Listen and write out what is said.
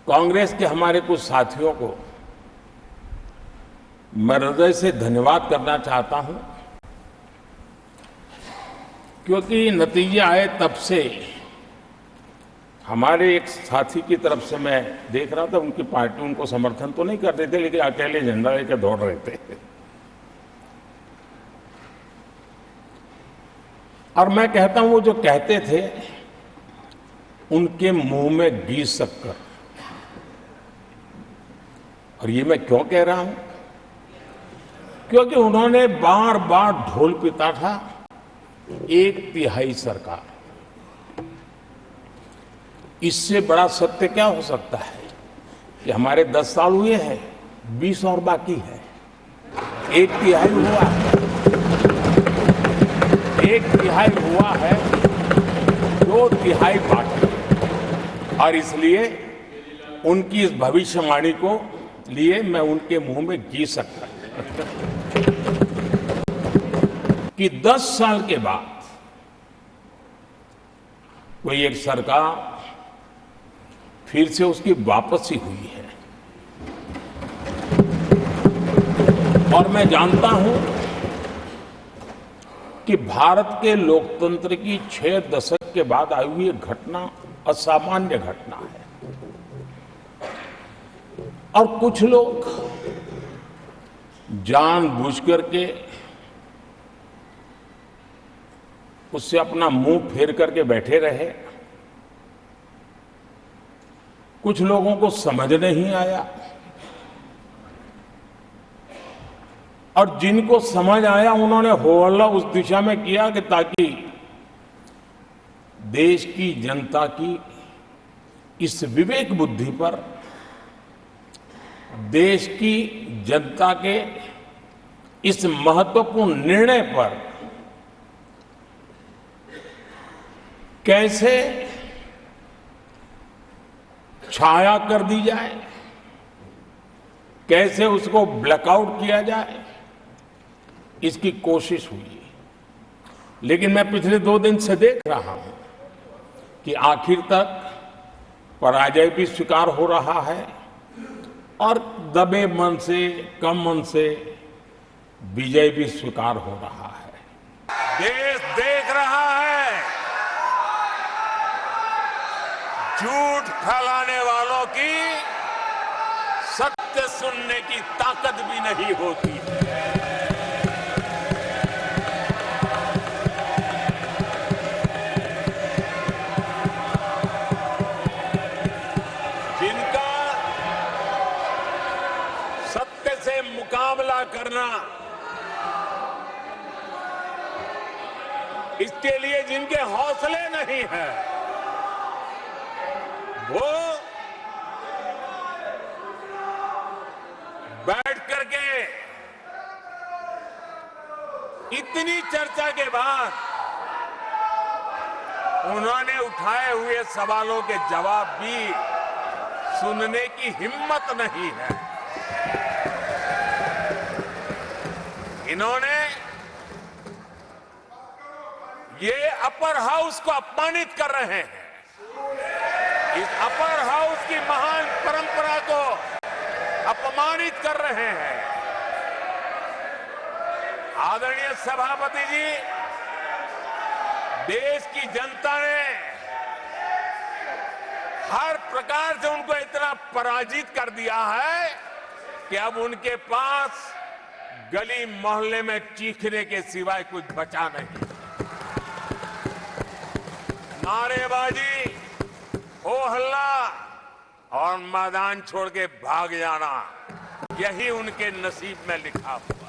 कांग्रेस के हमारे कुछ साथियों को मैं हृदय से धन्यवाद करना चाहता हूं, क्योंकि नतीजे आए तब से हमारे एक साथी की तरफ से मैं देख रहा था, उनकी पार्टी उनको समर्थन तो नहीं कर रहे थे, लेकिन अकेले झंडा लेकर दौड़ रहे थे। और मैं कहता हूं, वो जो कहते थे उनके मुंह में घी शक्कर। और ये मैं क्यों कह रहा हूं? क्योंकि उन्होंने बार बार ढोल पीटा था 1/3 सरकार। इससे बड़ा सत्य क्या हो सकता है कि हमारे 10 साल हुए हैं, 20 और बाकी है। 1/3 हुआ है, 1/3 हुआ है, 2/3 बाकी। और इसलिए उनकी इस भविष्यवाणी को लिए मैं उनके मुंह में घी सकता कि 10 साल के बाद कोई एक सरकार फिर से उसकी वापसी हुई है। और मैं जानता हूं कि भारत के लोकतंत्र की 6 दशक के बाद आई हुई घटना असामान्य घटना है। और कुछ लोग जानबूझ करके उससे अपना मुंह फेर करके बैठे रहे। कुछ लोगों को समझ नहीं आया, और जिनको समझ आया उन्होंने हो हल्ला उस दिशा में किया कि ताकि देश की जनता की इस विवेक बुद्धि पर, देश की जनता के इस महत्वपूर्ण निर्णय पर कैसे छाया कर दी जाए, कैसे उसको ब्लैकआउट किया जाए, इसकी कोशिश हुई। लेकिन मैं पिछले 2 दिन से देख रहा हूं कि आखिर तक पराजय भी स्वीकार हो रहा है और दबे मन से, कम मन से विजय भी स्वीकार हो रहा है। देश देख रहा है झूठ फैलाने वालों की सत्य सुनने की ताकत भी नहीं होती है। जिनका सत्य से मुकाबला करना, इसके लिए जिनके हौसले नहीं है, वो बैठ करके इतनी चर्चा के बाद उन्होंने उठाए हुए सवालों के जवाब भी सुनने की हिम्मत नहीं है। इन्होंने ये अपर हाउस को अपमानित कर रहे हैं। इस अपर हाउस की महान परंपरा को अपमानित कर रहे हैं। आदरणीय सभापति जी, देश की जनता ने हर प्रकार से उनको इतना पराजित कर दिया है कि अब उनके पास गली मोहल्ले में चीखने के सिवाय कुछ बचा नहीं। नारेबाजी, हो हल्ला और मैदान छोड़ के भाग जाना, यही उनके नसीब में लिखा हुआ।